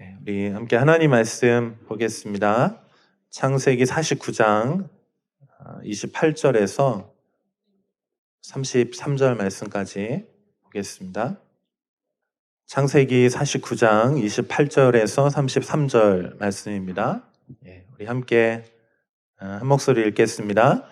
우리 함께 하나님 말씀 보겠습니다. 창세기 49장 28절에서 33절 말씀까지 보겠습니다. 창세기 49장 28절에서 33절 말씀입니다. 우리 함께 한 목소리 읽겠습니다.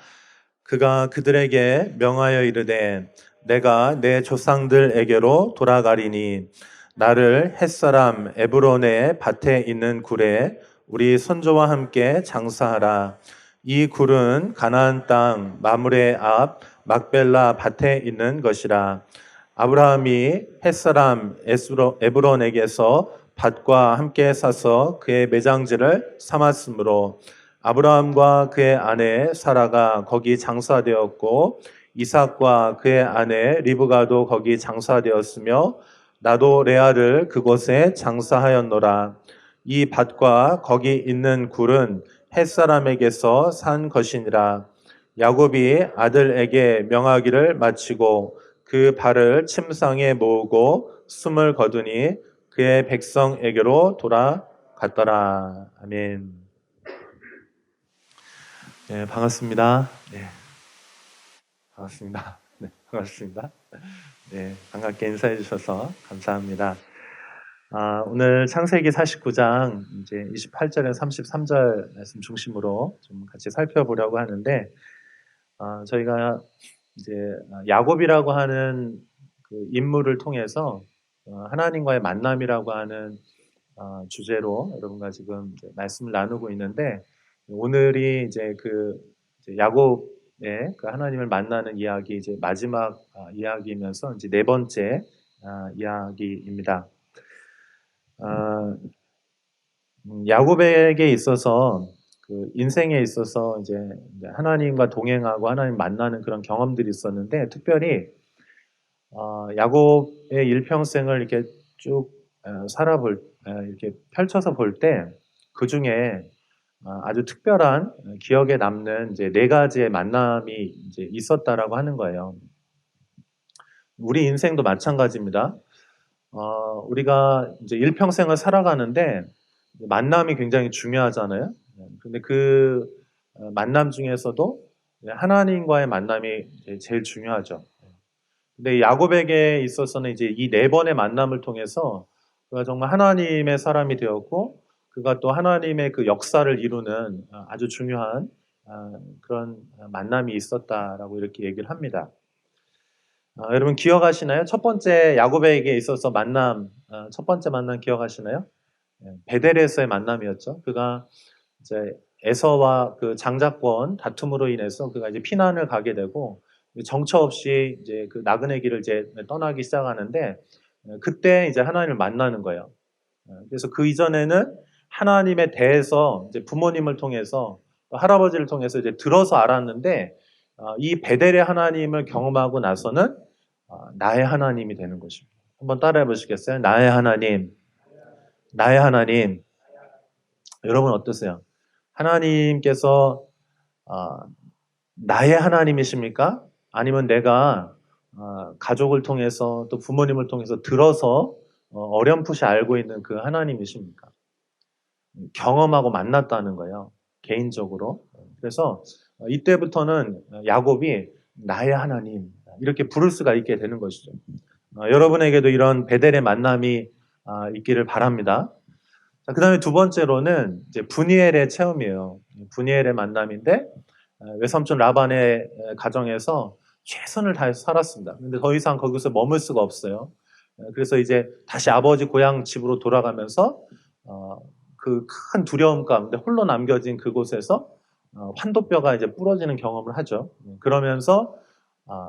그가 그들에게 명하여 이르되 내가 내 조상들에게로 돌아가리니 나를 햇사람 에브론의 밭에 있는 굴에 우리 손조와 함께 장사하라. 이 굴은 가나안 땅 마므레 앞 막벨라 밭에 있는 것이라. 아브라함이 햇사람 에브론에게서 밭과 함께 사서 그의 매장지를 삼았으므로 아브라함과 그의 아내 사라가 거기 장사되었고 이삭과 그의 아내 리브가도 거기 장사되었으며 나도 레아를 그곳에 장사하였노라. 이 밭과 거기 있는 굴은 햇사람에게서 산 것이니라. 야곱이 아들에게 명하기를 마치고 그 발을 침상에 모으고 숨을 거두니 그의 백성에게로 돌아갔더라. 아멘. 반갑습니다. 반갑습니다. 반갑습니다. 반갑게 인사해 주셔서 감사합니다. 오늘 창세기 49장 이제 28절에서 33절 말씀 중심으로 좀 같이 살펴보려고 하는데, 저희가 이제 야곱이라고 하는 그 인물을 통해서 하나님과의 만남이라고 하는 주제로 여러분과 지금 이제 말씀을 나누고 있는데, 오늘이 이제 야곱의 그 하나님을 만나는 이야기 이제 마지막 이야기이면서 이제 네 번째 이야기입니다. 야곱에게 있어서 그 인생에 있어서 이제 하나님과 동행하고 하나님 만나는 그런 경험들이 있었는데, 특별히 야곱의 일평생을 이렇게 쭉 이렇게 펼쳐서 볼 때 그 중에 아주 특별한 기억에 남는 이제 네 가지의 만남이 이제 있었다라고 하는 거예요. 우리 인생도 마찬가지입니다. 우리가 이제 일평생을 살아가는데 만남이 굉장히 중요하잖아요. 근데 그 만남 중에서도 하나님과의 만남이 제일 중요하죠. 근데 야곱에게 있어서는 이제 이 네 번의 만남을 통해서 그가 정말 하나님의 사람이 되었고, 그가 또 하나님의 그 역사를 이루는 아주 중요한 그런 만남이 있었다라고 이렇게 얘기를 합니다. 여러분 기억하시나요? 첫 번째 야곱에게 있어서 첫 번째 만남 기억하시나요? 베델에서의 만남이었죠. 그가 이제 에서와 그 장자권 다툼으로 인해서 그가 이제 피난을 가게 되고 정처 없이 이제 그 나그네 길을 이제 떠나기 시작하는데, 그때 이제 하나님을 만나는 거예요. 그래서 그 이전에는 하나님에 대해서 이제 부모님을 통해서 또 할아버지를 통해서 이제 들어서 알았는데, 이 베델의 하나님을 경험하고 나서는 나의 하나님이 되는 것입니다. 한번 따라해 보시겠어요? 나의 하나님, 나의 하나님. 여러분 어떠세요? 하나님께서 나의 하나님이십니까? 아니면 내가 가족을 통해서 또 부모님을 통해서 들어서 어렴풋이 알고 있는 그 하나님이십니까? 경험하고 만났다는 거예요. 개인적으로. 그래서 이때부터는 야곱이 나의 하나님 이렇게 부를 수가 있게 되는 것이죠. 여러분에게도 이런 베델의 만남이 있기를 바랍니다. 그 다음에 두 번째로는 이제 분이엘의 체험이에요. 분이엘의 만남인데, 외삼촌 라반의 가정에서 최선을 다해서 살았습니다. 근데 더 이상 거기서 머물 수가 없어요. 그래서 이제 다시 아버지 고향 집으로 돌아가면서 그 큰 두려움 가운데 홀로 남겨진 그곳에서 환도뼈가 이제 부러지는 경험을 하죠. 그러면서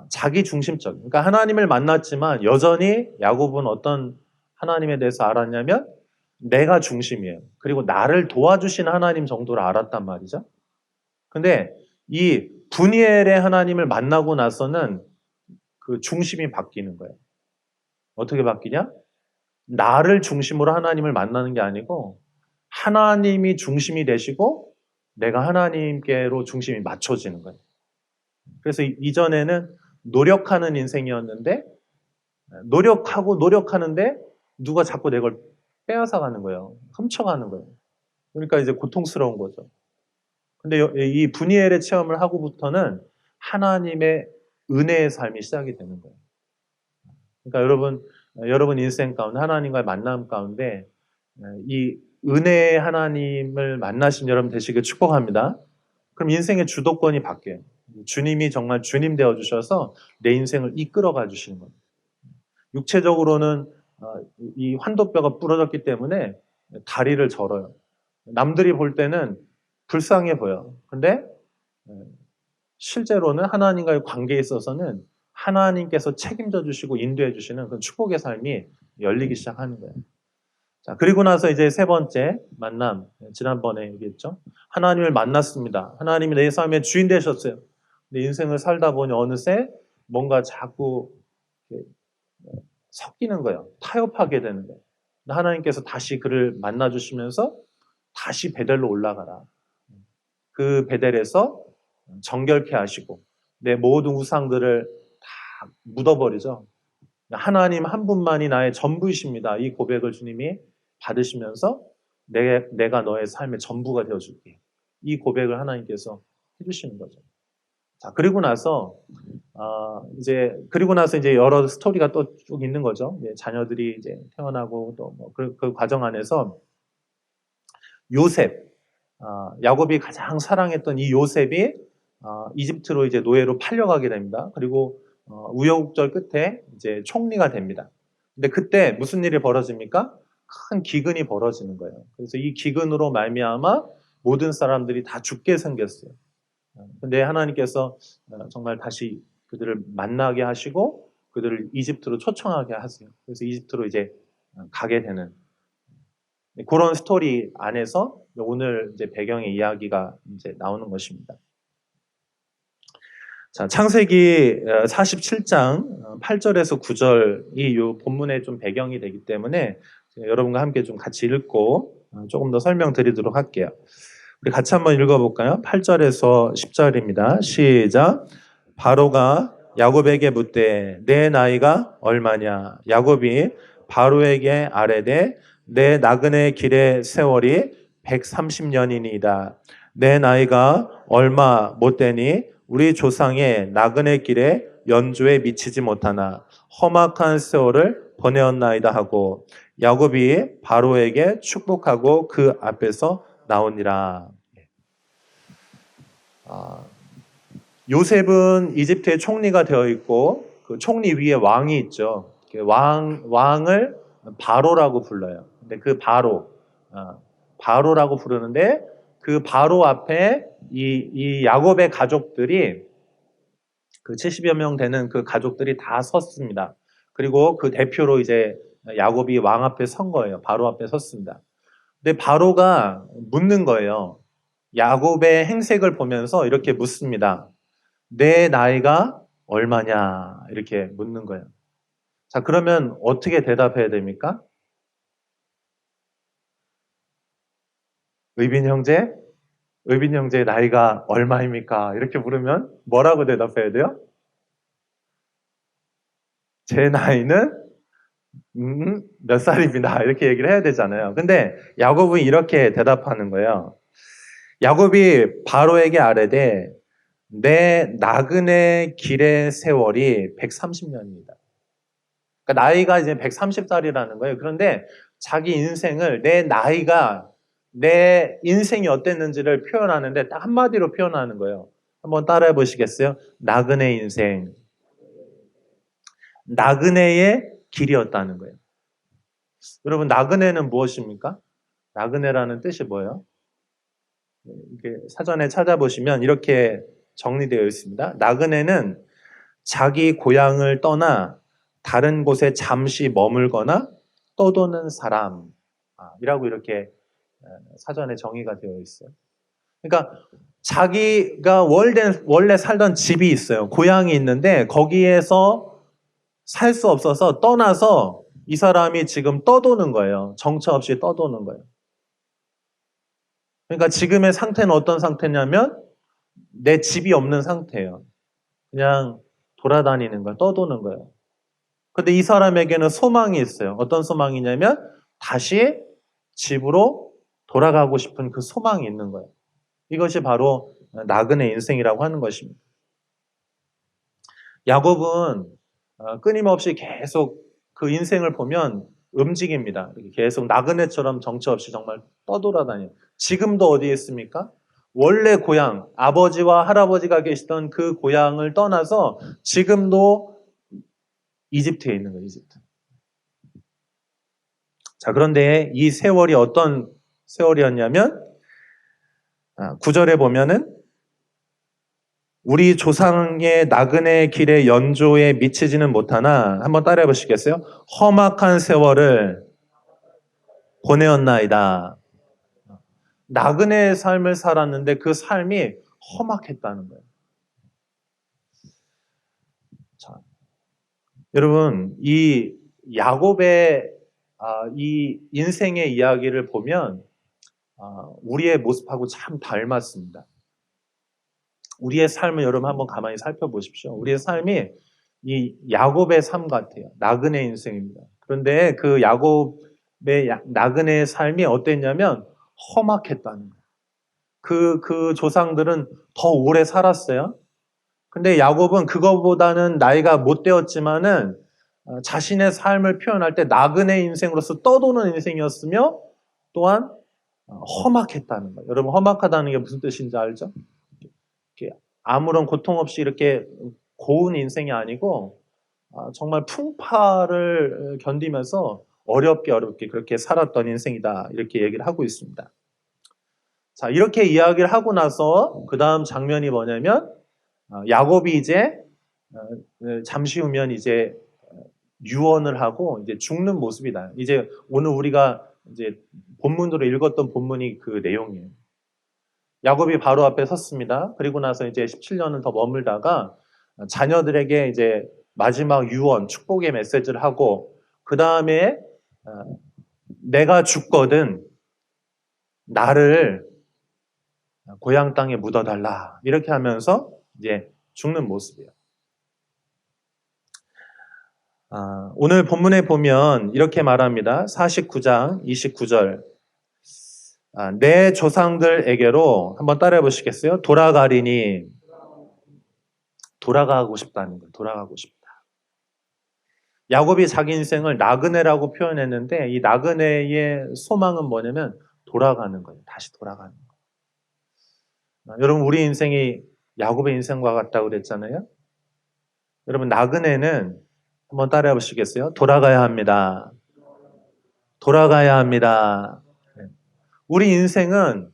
자기 중심적, 그러니까 하나님을 만났지만 여전히 야곱은 어떤 하나님에 대해서 알았냐면 내가 중심이에요. 그리고 나를 도와주시는 하나님 정도를 알았단 말이죠. 근데 이 분이엘의 하나님을 만나고 나서는 그 중심이 바뀌는 거예요. 어떻게 바뀌냐? 나를 중심으로 하나님을 만나는 게 아니고 하나님이 중심이 되시고 내가 하나님께로 중심이 맞춰지는 거예요. 그래서 이전에는 노력하는 인생이었는데, 노력하는데 누가 자꾸 내 걸 빼앗아가는 거예요. 훔쳐가는 거예요. 그러니까 이제 고통스러운 거죠. 근데 이 분이엘의 체험을 하고부터는 하나님의 은혜의 삶이 시작이 되는 거예요. 그러니까 여러분 인생 가운데 하나님과의 만남 가운데 이 은혜의 하나님을 만나신 여러분 되시길 축복합니다. 그럼 인생의 주도권이 바뀌어요. 주님이 정말 주님 되어 주셔서 내 인생을 이끌어가 주시는 겁니다. 육체적으로는 이 환도뼈가 부러졌기 때문에 다리를 절어요. 남들이 볼 때는 불쌍해 보여. 근데 실제로는 하나님과의 관계에 있어서는 하나님께서 책임져 주시고 인도해 주시는 그 축복의 삶이 열리기 시작하는 거예요. 자, 그리고 나서 이제 세 번째 만남, 지난번에 얘기했죠. 하나님을 만났습니다. 하나님이 내 삶의 주인 되셨어요. 근데 인생을 살다 보니 어느새 뭔가 자꾸 섞이는 거예요. 타협하게 되는 거예요. 하나님께서 다시 그를 만나주시면서 다시 베델로 올라가라. 그 베델에서 정결케 하시고 내 모든 우상들을 다 묻어버리죠. 하나님 한 분만이 나의 전부이십니다. 이 고백을 주님이 받으시면서 내가 너의 삶의 전부가 되어줄게. 이 고백을 하나님께서 해주시는 거죠. 자, 그리고 나서 이제 여러 스토리가 또 쭉 있는 거죠. 자녀들이 이제 태어나고 또 뭐 그 과정 안에서 요셉, 야곱이 가장 사랑했던 이 요셉이 이집트로 이제 노예로 팔려가게 됩니다. 그리고 우여곡절 끝에 이제 총리가 됩니다. 근데 그때 무슨 일이 벌어집니까? 큰 기근이 벌어지는 거예요. 그래서 이 기근으로 말미암아 모든 사람들이 다 죽게 생겼어요. 근데 하나님께서 정말 다시 그들을 만나게 하시고 그들을 이집트로 초청하게 하세요. 그래서 이집트로 이제 가게 되는 그런 스토리 안에서 오늘 이제 배경의 이야기가 이제 나오는 것입니다. 자, 창세기 47장 8절에서 9절이 이 본문의 좀 배경이 되기 때문에 여러분과 함께 좀 같이 읽고 조금 더 설명드리도록 할게요. 우리 같이 한번 읽어볼까요? 8절에서 10절입니다. 시작. 바로가 야곱에게 묻되 내 나이가 얼마냐? 야곱이 바로에게 아뢰되 내 나그네 길의 세월이 130년이니이다. 내 나이가 얼마 못되니 우리 조상의 나그네 길에 연조에 미치지 못하나 험악한 세월을 보내었나이다 하고 야곱이 바로에게 축복하고 그 앞에서 나오니라. 요셉은 이집트의 총리가 되어 있고 그 총리 위에 왕이 있죠. 왕을 바로라고 불러요. 근데 그 바로라고 부르는데 그 바로 앞에 이 야곱의 가족들이 그 70여 명 되는 그 가족들이 다 섰습니다. 그리고 그 대표로 이제 야곱이 왕 앞에 선 거예요. 바로 앞에 섰습니다. 근데 바로가 묻는 거예요. 야곱의 행색을 보면서 이렇게 묻습니다. 내 나이가 얼마냐? 이렇게 묻는 거예요. 자, 그러면 어떻게 대답해야 됩니까? 의빈 형제의 나이가 얼마입니까? 이렇게 물으면 뭐라고 대답해야 돼요? 제 나이는 몇 살입니다. 이렇게 얘기를 해야 되잖아요. 근데 야곱은 이렇게 대답하는 거예요. 야곱이 바로에게 아뢰되 내 나그네 길의 세월이 130년입니다. 그러니까 나이가 이제 130살이라는 거예요. 그런데 자기 인생을 내 인생이 어땠는지를 표현하는데 딱 한마디로 표현하는 거예요. 한번 따라해 보시겠어요? 나그네 인생. 나그네의 길이었다는 거예요. 여러분, 나그네는 무엇입니까? 나그네라는 뜻이 뭐예요? 이렇게 사전에 찾아보시면 이렇게 정리되어 있습니다. 나그네는 자기 고향을 떠나 다른 곳에 잠시 머물거나 떠도는 사람이라고 이렇게 사전에 정의가 되어 있어요. 그러니까 자기가 원래 살던 집이 있어요. 고향이 있는데 거기에서 살 수 없어서 떠나서 이 사람이 지금 떠도는 거예요. 정처 없이 떠도는 거예요. 그러니까 지금의 상태는 어떤 상태냐면 내 집이 없는 상태예요. 그냥 돌아다니는 거예요. 떠도는 거예요. 근데 이 사람에게는 소망이 있어요. 어떤 소망이냐면 다시 집으로 돌아가고 싶은 그 소망이 있는 거예요. 이것이 바로 나그네 인생이라고 하는 것입니다. 야곱은 끊임없이 계속 그 인생을 보면 움직입니다. 계속 나그네처럼 정처 없이 정말 떠돌아다녀요. 지금도 어디에 있습니까? 원래 고향, 아버지와 할아버지가 계시던 그 고향을 떠나서 지금도 이집트에 있는 거예요, 이집트. 자, 그런데 이 세월이 어떤 세월이었냐면, 9절에 보면은 우리 조상의 나그네 길의 연조에 미치지는 못하나, 한번 따라해 보시겠어요? 험악한 세월을 보내었나이다. 나그네의 삶을 살았는데 그 삶이 험악했다는 거예요. 자, 여러분, 이 야곱의 이 인생의 이야기를 보면 우리의 모습하고 참 닮았습니다. 우리의 삶을 여러분 한번 가만히 살펴보십시오. 우리의 삶이 이 야곱의 삶 같아요. 나그네 인생입니다. 그런데 그 야곱의 나그네의 삶이 어땠냐면 험악했다는 거예요. 그 조상들은 더 오래 살았어요. 근데 야곱은 그거보다는 나이가 못 되었지만은 자신의 삶을 표현할 때 나그네 인생으로서 떠도는 인생이었으며 또한 험악했다는 거예요. 여러분 험악하다는 게 무슨 뜻인지 알죠? 아무런 고통 없이 이렇게 고운 인생이 아니고 정말 풍파를 견디면서 어렵게 그렇게 살았던 인생이다. 이렇게 얘기를 하고 있습니다. 자, 이렇게 이야기를 하고 나서 그 다음 장면이 뭐냐면 야곱이 이제 잠시 후면 이제 유언을 하고 이제 죽는 모습이다. 이제 오늘 우리가 이제 본문으로 읽었던 본문이 그 내용이에요. 야곱이 바로 앞에 섰습니다. 그리고 나서 이제 17년은 더 머물다가 자녀들에게 이제 마지막 유언, 축복의 메시지를 하고 그 다음에 내가 죽거든 나를 고향 땅에 묻어달라 이렇게 하면서 이제 죽는 모습이에요. 오늘 본문에 보면 이렇게 말합니다. 49장 29절 내 조상들에게로 한번 따라해 보시겠어요? 돌아가리니 돌아가고 싶다는 거예요. 돌아가고 싶다. 야곱이 자기 인생을 나그네라고 표현했는데 이 나그네의 소망은 뭐냐면 돌아가는 거예요. 다시 돌아가는 거예요. 여러분 우리 인생이 야곱의 인생과 같다고 그랬잖아요. 여러분 나그네는 한번 따라해 보시겠어요? 돌아가야 합니다. 돌아가야 합니다. 우리 인생은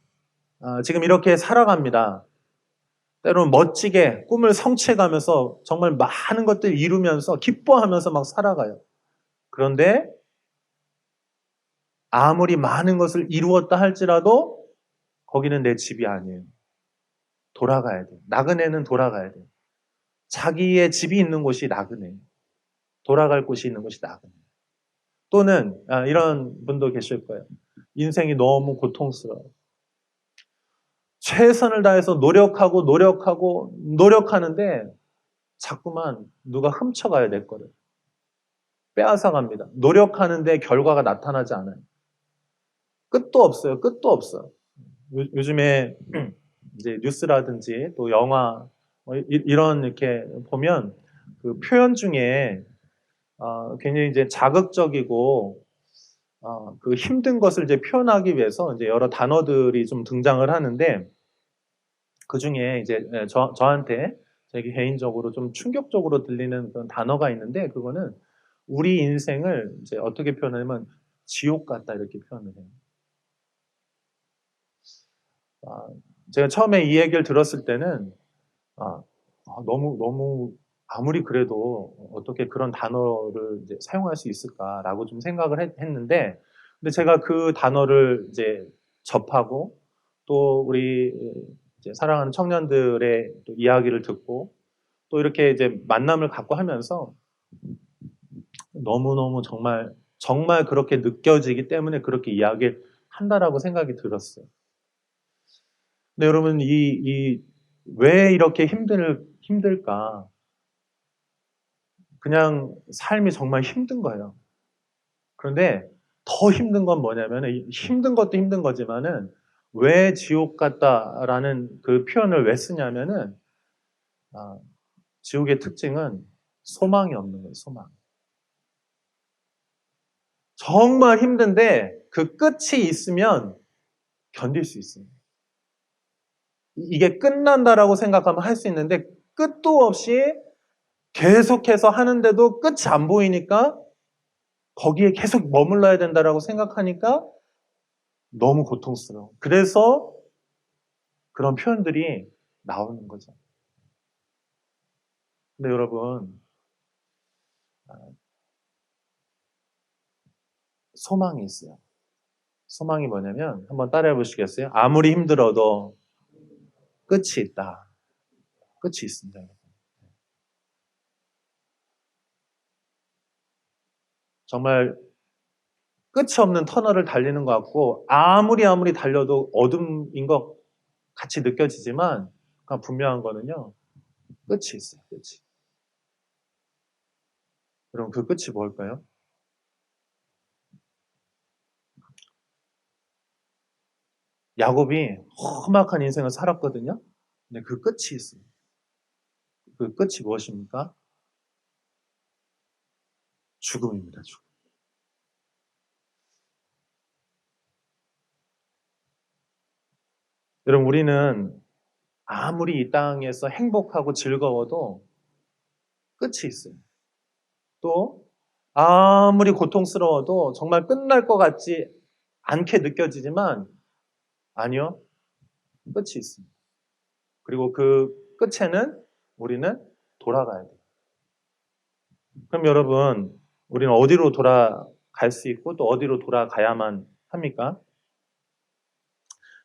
지금 이렇게 살아갑니다. 때로는 멋지게 꿈을 성취해가면서 정말 많은 것들을 이루면서 기뻐하면서 막 살아가요. 그런데 아무리 많은 것을 이루었다 할지라도 거기는 내 집이 아니에요. 돌아가야 돼요. 나그네는 돌아가야 돼요. 자기의 집이 있는 곳이 나그네예요. 돌아갈 곳이 있는 곳이 나그네. 또는 이런 분도 계실 거예요. 인생이 너무 고통스러워요. 최선을 다해서 노력하는데 자꾸만 누가 훔쳐가야 될 거를 빼앗아갑니다. 노력하는데 결과가 나타나지 않아요. 끝도 없어요. 끝도 없어요. 요즘에 이제 뉴스라든지 또 영화 이런 이렇게 보면 그 표현 중에 굉장히 이제 자극적이고 그 힘든 것을 이제 표현하기 위해서 이제 여러 단어들이 좀 등장을 하는데 그 중에 이제 저한테 되게 개인적으로 좀 충격적으로 들리는 그런 단어가 있는데 그거는 우리 인생을 이제 어떻게 표현하냐면 지옥 같다 이렇게 표현을 해요. 제가 처음에 이 얘기를 들었을 때는 너무 아무리 그래도 어떻게 그런 단어를 이제 사용할 수 있을까라고 좀 생각을 했는데 근데 제가 그 단어를 이제 접하고 또 우리 이제 사랑하는 청년들의 또 이야기를 듣고 또 이렇게 이제 만남을 갖고 하면서 너무너무 정말 그렇게 느껴지기 때문에 그렇게 이야기를 한다라고 생각이 들었어요. 근데 여러분 왜 이렇게 힘들까? 그냥 삶이 정말 힘든 거예요. 그런데 더 힘든 건 뭐냐면은, 힘든 것도 힘든 거지만은 왜 지옥 같다라는 그 표현을 왜 쓰냐면은, 아, 지옥의 특징은 소망이 없는 거예요. 소망. 정말 힘든데 그 끝이 있으면 견딜 수 있어요. 이게 끝난다라고 생각하면 할 수 있는데 끝도 없이 계속해서 하는데도 끝이 안 보이니까 거기에 계속 머물러야 된다라고 생각하니까 너무 고통스러워. 그래서 그런 표현들이 나오는 거죠. 근데 여러분, 소망이 있어요. 소망이 뭐냐면 한번 따라해 보시겠어요? 아무리 힘들어도 끝이 있다. 끝이 있습니다. 정말 끝이 없는 터널을 달리는 것 같고 아무리 달려도 어둠인 것 같이 느껴지지만 분명한 거는요. 끝이 있어요. 끝이. 그럼 그 끝이 뭘까요? 야곱이 험악한 인생을 살았거든요. 근데 그 끝이 있어요. 그 끝이 무엇입니까? 죽음입니다. 죽음. 여러분 우리는 아무리 이 땅에서 행복하고 즐거워도 끝이 있어요. 또 아무리 고통스러워도 정말 끝날 것 같지 않게 느껴지지만 아니요. 끝이 있습니다. 그리고 그 끝에는 우리는 돌아가야 돼요. 그럼 여러분 우리는 어디로 돌아갈 수 있고 또 어디로 돌아가야만 합니까?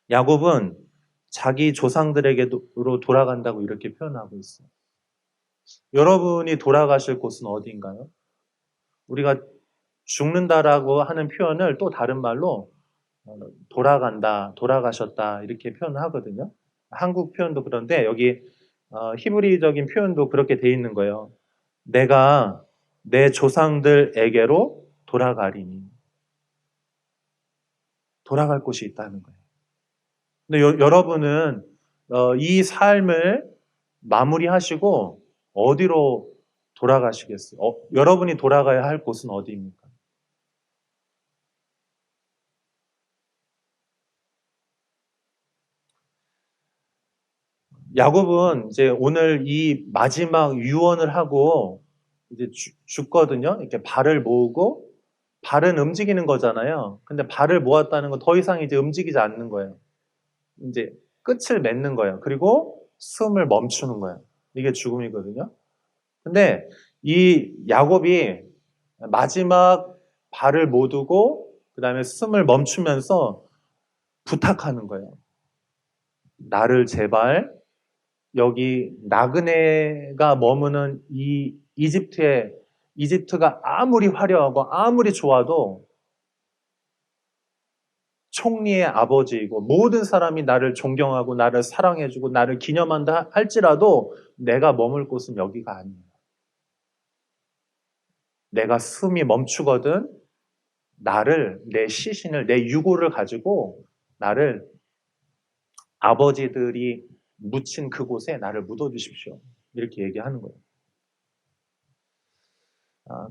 야곱은 자기 조상들에게로 돌아간다고 이렇게 표현하고 있어요. 여러분이 돌아가실 곳은 어디인가요? 우리가 죽는다라고 하는 표현을 또 다른 말로 돌아간다, 돌아가셨다 이렇게 표현하거든요. 한국 표현도 그런데 여기 히브리적인 표현도 그렇게 돼 있는 거예요. 내가 내 조상들에게로 돌아가리니 돌아갈 곳이 있다는 거예요. 근데 여러분은 이 삶을 마무리하시고 어디로 돌아가시겠어요? 여러분이 돌아가야 할 곳은 어디입니까? 야곱은 이제 오늘 이 마지막 유언을 하고 이제 죽거든요. 이렇게 발을 모으고 발은 움직이는 거잖아요. 근데 발을 모았다는 건 더 이상 이제 움직이지 않는 거예요. 이제 끝을 맺는 거예요. 그리고 숨을 멈추는 거예요. 이게 죽음이거든요. 근데 이 야곱이 마지막 발을 모두고 그다음에 숨을 멈추면서 부탁하는 거예요. 나를 제발 여기 나그네가 머무는 이 이집트가 아무리 화려하고 아무리 좋아도 총리의 아버지이고 모든 사람이 나를 존경하고 나를 사랑해주고 나를 기념한다 할지라도 내가 머물 곳은 여기가 아니에요. 내가 숨이 멈추거든 내 시신을 내 유고를 가지고 나를 아버지들이 묻힌 그곳에 나를 묻어주십시오. 이렇게 얘기하는 거예요.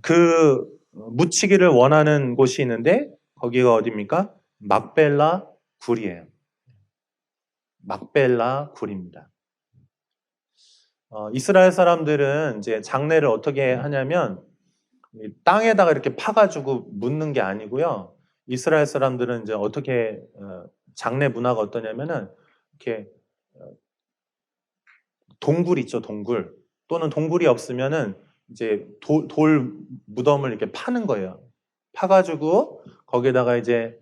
그 묻히기를 원하는 곳이 있는데 거기가 어디입니까? 막벨라 굴이에요. 막벨라 굴입니다. 이스라엘 사람들은 이제 장례를 어떻게 하냐면 땅에다가 이렇게 파가지고 묻는 게 아니고요. 이스라엘 사람들은 이제 어떻게 장례 문화가 어떠냐면은 이렇게 동굴 있죠, 동굴. 또는 동굴이 없으면은 이제 돌 무덤을 이렇게 파는 거예요. 파가지고 거기에다가 이제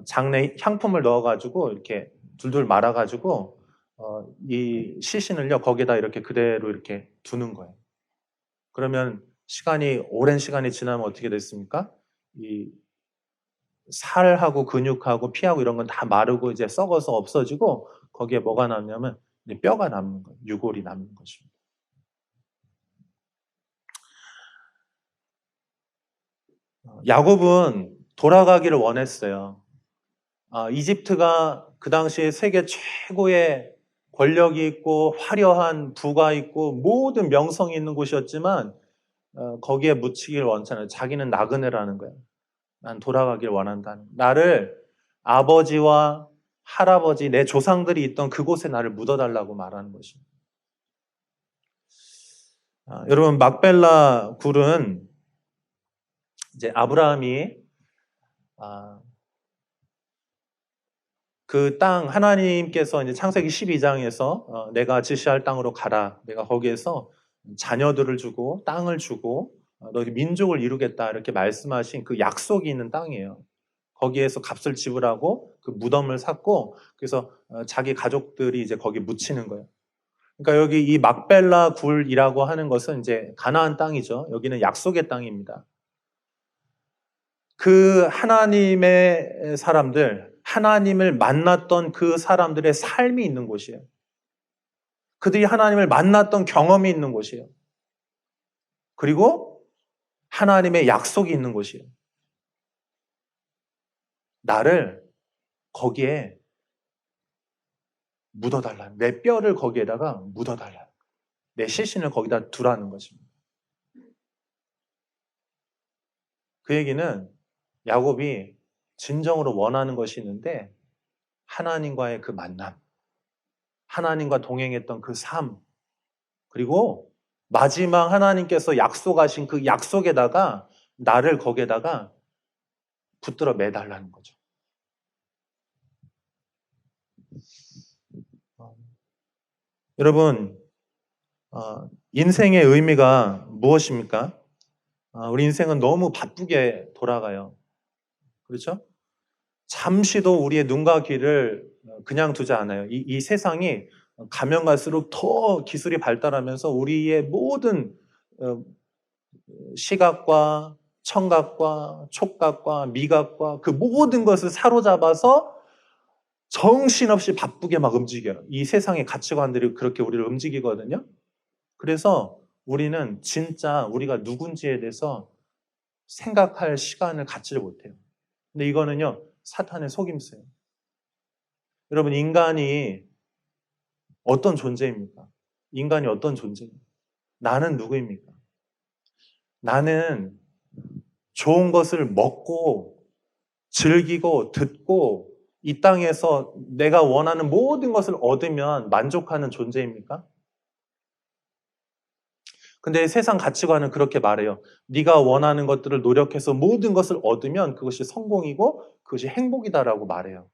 장례 향품을 넣어가지고 이렇게 둘둘 말아가지고 이 시신을요 거기다 이렇게 그대로 이렇게 두는 거예요. 그러면 오랜 시간이 지나면 어떻게 됐습니까? 이 살하고 근육하고 피하고 이런 건 다 마르고 이제 썩어서 없어지고 거기에 뭐가 남냐면 뼈가 남는 거예요. 유골이 남는 것입니다. 야곱은 돌아가기를 원했어요. 이집트가 그 당시에 세계 최고의 권력이 있고 화려한 부가 있고 모든 명성이 있는 곳이었지만 거기에 묻히길 원하잖아요. 자기는 나그네라는 거예요. 난 돌아가길 원한다는. 나를 아버지와 할아버지, 내 조상들이 있던 그곳에 나를 묻어달라고 말하는 것입니다. 여러분, 막벨라 굴은 이제 아브라함이 그 땅, 하나님께서 이제 창세기 12장에서 내가 지시할 땅으로 가라. 내가 거기에서 자녀들을 주고 땅을 주고 너희 민족을 이루겠다. 이렇게 말씀하신 그 약속이 있는 땅이에요. 거기에서 값을 지불하고 그 무덤을 샀고 그래서 자기 가족들이 이제 거기 묻히는 거예요. 그러니까 여기 이 막벨라 굴이라고 하는 것은 이제 가나안 땅이죠. 여기는 약속의 땅입니다. 그 하나님의 사람들, 하나님을 만났던 그 사람들의 삶이 있는 곳이에요. 그들이 하나님을 만났던 경험이 있는 곳이에요. 그리고 하나님의 약속이 있는 곳이에요. 나를 거기에 묻어달라. 내 뼈를 거기에다가 묻어달라. 내 시신을 거기다 두라는 것입니다. 그 얘기는 야곱이 진정으로 원하는 것이 있는데 하나님과의 그 만남, 하나님과 동행했던 그 삶, 그리고 마지막 하나님께서 약속하신 그 약속에다가 나를 거기에다가 붙들어 매달라는 거죠. 여러분, 인생의 의미가 무엇입니까? 우리 인생은 너무 바쁘게 돌아가요. 그렇죠? 잠시도 우리의 눈과 귀를 그냥 두지 않아요. 이 세상이 가면 갈수록 더 기술이 발달하면서 우리의 모든 시각과 청각과 촉각과 미각과 그 모든 것을 사로잡아서 정신없이 바쁘게 막 움직여요. 이 세상의 가치관들이 그렇게 우리를 움직이거든요. 그래서 우리는 진짜 우리가 누군지에 대해서 생각할 시간을 갖지를 못해요. 근데 이거는요, 사탄의 속임수예요. 여러분, 인간이 어떤 존재입니까? 인간이 어떤 존재입니까? 나는 누구입니까? 나는 좋은 것을 먹고 즐기고 듣고 이 땅에서 내가 원하는 모든 것을 얻으면 만족하는 존재입니까? 근데 세상 가치관은 그렇게 말해요. 네가 원하는 것들을 노력해서 모든 것을 얻으면 그것이 성공이고 그것이 행복이다라고 말해요.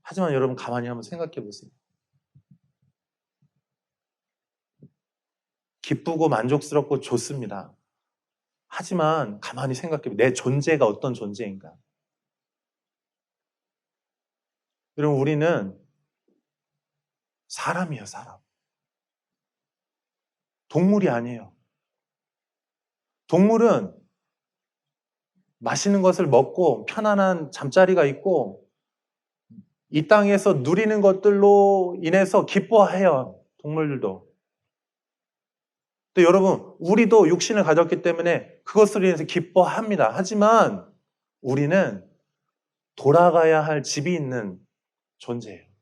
하지만 여러분 가만히 한번 생각해 보세요. 기쁘고 만족스럽고 좋습니다. 하지만 가만히 생각해 내 존재가 어떤 존재인가? 여러분 우리는 사람이에요, 사람. 동물이 아니에요. 동물은 맛있는 것을 먹고 편안한 잠자리가 있고 이 땅에서 누리는 것들로 인해서 기뻐해요. 동물들도. 또 여러분, 우리도 육신을 가졌기 때문에 그것으로 인해서 기뻐합니다. 하지만 우리는 돌아가야 할 집이 있는 존재예요.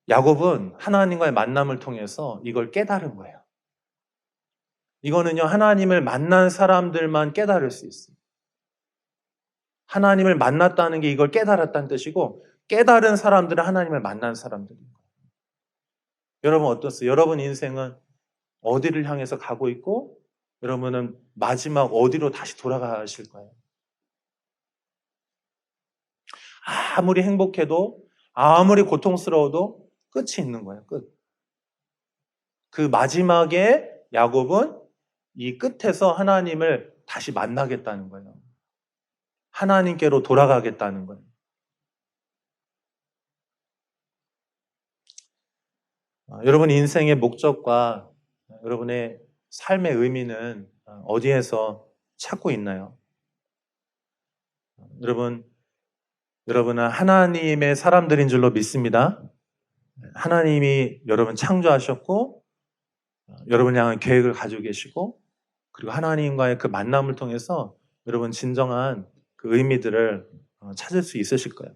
야곱은 하나님과의 만남을 통해서 이걸 깨달은 거예요. 이거는요, 하나님을 만난 사람들만 깨달을 수 있어요. 하나님을 만났다는 게 이걸 깨달았다는 뜻이고, 깨달은 사람들은 하나님을 만난 사람들인 거예요. 여러분 어떠세요? 여러분 인생은 어디를 향해서 가고 있고, 여러분은 마지막 어디로 다시 돌아가실 거예요? 아무리 행복해도, 아무리 고통스러워도 끝이 있는 거예요, 끝. 그 마지막에 야곱은 이 끝에서 하나님을 다시 만나겠다는 거예요. 하나님께로 돌아가겠다는 거예요. 여러분 인생의 목적과 여러분의 삶의 의미는 어디에서 찾고 있나요? 여러분은 하나님의 사람들인 줄로 믿습니다. 하나님이 여러분 창조하셨고 여러분 향한 계획을 가지고 계시고, 그리고 하나님과의 그 만남을 통해서 여러분 진정한 그 의미들을 찾을 수 있으실 거예요.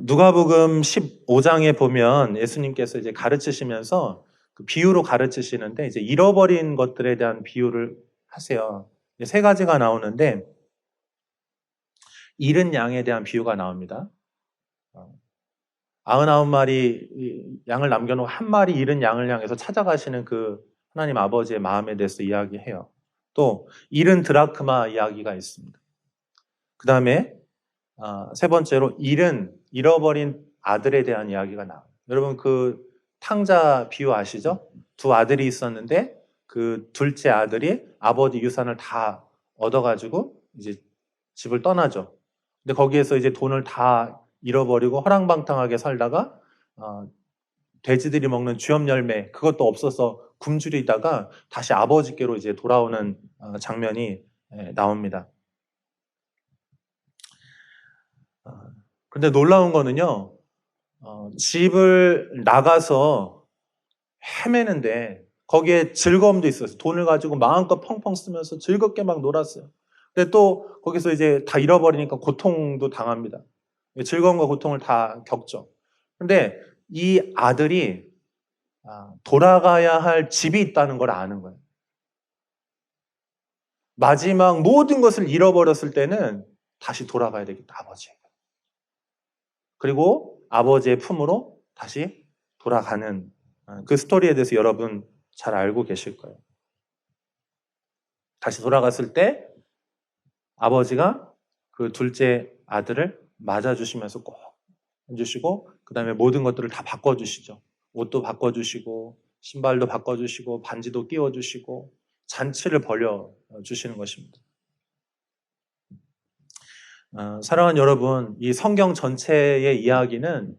누가복음 15장에 보면 예수님께서 이제 가르치시면서 그 비유로 가르치시는데, 이제 잃어버린 것들에 대한 비유를 하세요. 세 가지가 나오는데, 잃은 양에 대한 비유가 나옵니다. 99마리 양을 남겨놓고 한 마리 잃은 양을 향해서 찾아가시는 그 하나님 아버지의 마음에 대해서 이야기해요. 또 잃은 드라크마 이야기가 있습니다. 그 다음에 세 번째로 잃어버린 아들에 대한 이야기가 나와요. 여러분 그 탕자 비유 아시죠? 두 아들이 있었는데 그 둘째 아들이 아버지 유산을 다 얻어가지고 이제 집을 떠나죠. 근데 거기에서 이제 돈을 다 잃어버리고 허랑방탕하게 살다가 돼지들이 먹는 쥐업 열매 그것도 없어서 굶주리다가 다시 아버지께로 이제 돌아오는 장면이 나옵니다. 근데 놀라운 거는요, 집을 나가서 헤매는데 거기에 즐거움도 있었어요. 돈을 가지고 마음껏 펑펑 쓰면서 즐겁게 막 놀았어요. 근데 또 거기서 이제 다 잃어버리니까 고통도 당합니다. 즐거움과 고통을 다 겪죠. 근데 이 아들이 돌아가야 할 집이 있다는 걸 아는 거예요. 마지막 모든 것을 잃어버렸을 때는 다시 돌아가야 되겠다, 아버지에게. 그리고 아버지의 품으로 다시 돌아가는 그 스토리에 대해서 여러분 잘 알고 계실 거예요. 다시 돌아갔을 때 아버지가 그 둘째 아들을 맞아주시면서 꼭 해주시고, 그 다음에 모든 것들을 다 바꿔주시죠. 옷도 바꿔주시고 신발도 바꿔주시고 반지도 끼워주시고 잔치를 벌여주시는 것입니다. 사랑하는 여러분, 이 성경 전체의 이야기는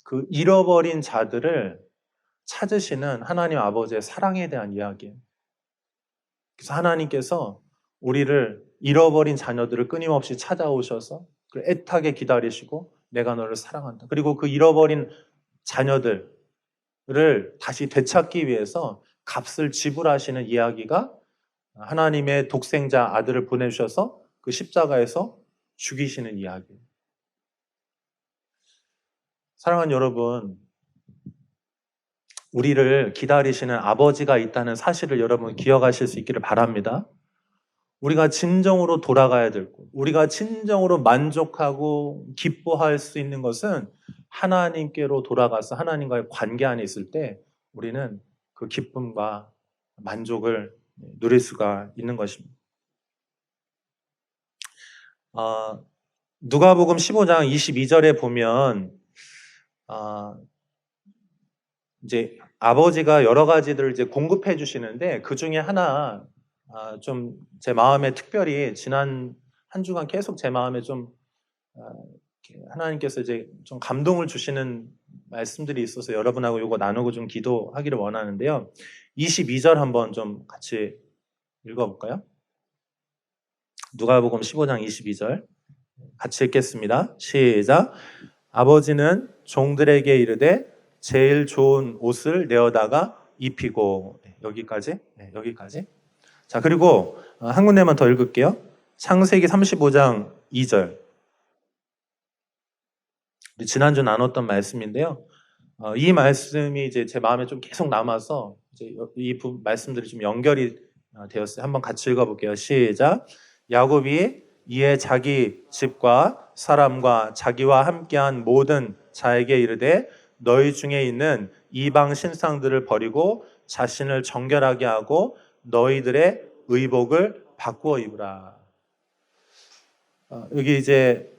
그 잃어버린 자들을 찾으시는 하나님 아버지의 사랑에 대한 이야기예요. 그래서 하나님께서 우리를 잃어버린 자녀들을 끊임없이 찾아오셔서 애타게 기다리시고 내가 너를 사랑한다. 그리고 그 잃어버린 자녀들을 다시 되찾기 위해서 값을 지불하시는 이야기가 하나님의 독생자 아들을 보내주셔서 그 십자가에서 죽이시는 이야기예요. 사랑하는 여러분, 우리를 기다리시는 아버지가 있다는 사실을 여러분 기억하실 수 있기를 바랍니다. 우리가 진정으로 돌아가야 될 것, 우리가 진정으로 만족하고 기뻐할 수 있는 것은 하나님께로 돌아가서 하나님과의 관계 안에 있을 때 우리는 그 기쁨과 만족을 누릴 수가 있는 것입니다. 누가복음 15장 22절에 보면 이제 아버지가 여러 가지들을 이제 공급해 주시는데 그 중에 하나 좀 제 마음에 특별히 지난 한 주간 계속 제 마음에 좀 하나님께서 이제 좀 감동을 주시는 말씀들이 있어서 여러분하고 이거 나누고 좀 기도하기를 원하는데요. 22절 한번 좀 같이 읽어볼까요? 누가복음 15장 22절 같이 읽겠습니다. 시작. 아버지는 종들에게 이르되 제일 좋은 옷을 내어다가 입히고, 여기까지. 자, 그리고 한 군데만 더 읽을게요. 창세기 35장 2절. 지난주 나눴던 말씀인데요. 이 말씀이 이제 제 마음에 좀 계속 남아서 이제 이 말씀들이 좀 연결이 되었어요. 한번 같이 읽어볼게요. 시작. 야곱이 이에 자기 집과 사람과 자기와 함께한 모든 자에게 이르되 너희 중에 있는 이방 신상들을 버리고 자신을 정결하게 하고 너희들의 의복을 바꾸어 입으라. 여기 이제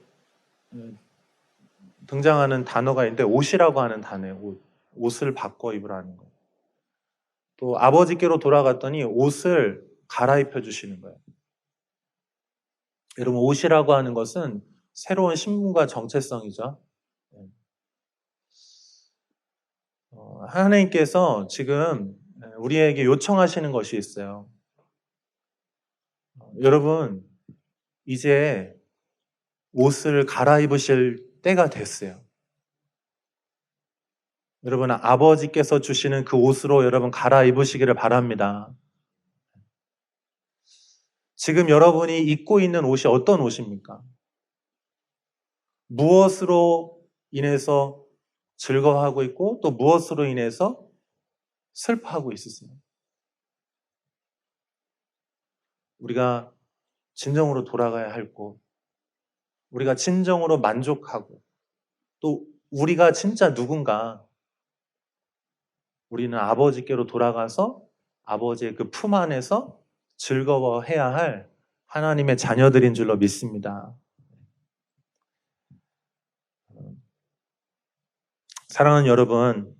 등장하는 단어가 있는데 옷이라고 하는 단어예요. 옷을 바꿔 입으라는 거예요. 또 아버지께로 돌아갔더니 옷을 갈아입혀 주시는 거예요. 여러분, 옷이라고 하는 것은 새로운 신분과 정체성이죠. 하나님께서 지금 우리에게 요청하시는 것이 있어요. 여러분, 이제 옷을 갈아입으실 때가 됐어요. 여러분 아버지께서 주시는 그 옷으로 여러분 갈아입으시기를 바랍니다. 지금 여러분이 입고 있는 옷이 어떤 옷입니까? 무엇으로 인해서 즐거워하고 있고 또 무엇으로 인해서 슬퍼하고 있으세요? 우리가 진정으로 돌아가야 할 곳, 우리가 진정으로 만족하고 또 우리가 진짜 누군가, 우리는 아버지께로 돌아가서 아버지의 그 품 안에서 즐거워해야 할 하나님의 자녀들인 줄로 믿습니다. 사랑하는 여러분,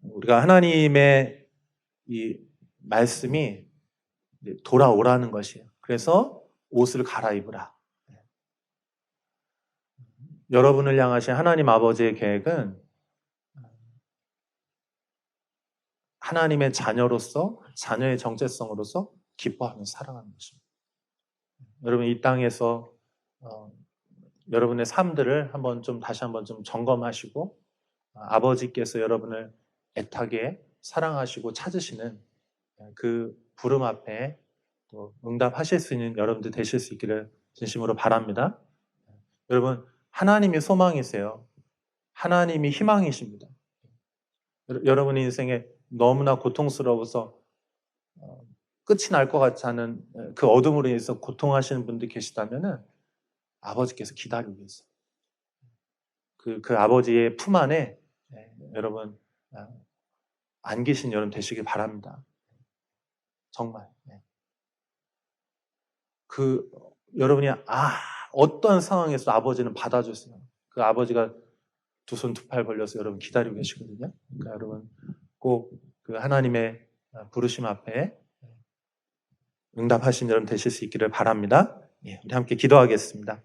우리가 하나님의 이 말씀이 돌아오라는 것이에요. 그래서 옷을 갈아입으라. 여러분을 향하신 하나님 아버지의 계획은 하나님의 자녀로서, 자녀의 정체성으로서 기뻐하며 살아가는 것입니다. 여러분 이 땅에서 여러분의 삶들을 다시 한번 좀 점검하시고 아버지께서 여러분을 애타게 사랑하시고 찾으시는 그 부름 앞에 또 응답하실 수 있는 여러분들 되실 수 있기를 진심으로 바랍니다. 여러분 하나님이 소망이세요. 하나님이 희망이십니다. 여러분의 인생에 너무나 고통스러워서 끝이 날 것 같지 않은 그 어둠으로 인해서 고통하시는 분들 계시다면 아버지께서 기다리고 계세요. 그 아버지의 품 안에 여러분 안기신 여러분 되시길 바랍니다. 정말. 여러분이 어떤 상황에서 아버지는 받아주세요. 그 아버지가 두 손 두 팔 벌려서 여러분 기다리고 계시거든요. 그러니까 여러분 꼭 그 하나님의 부르심 앞에 응답하신 여러분 되실 수 있기를 바랍니다. 우리 함께 기도하겠습니다.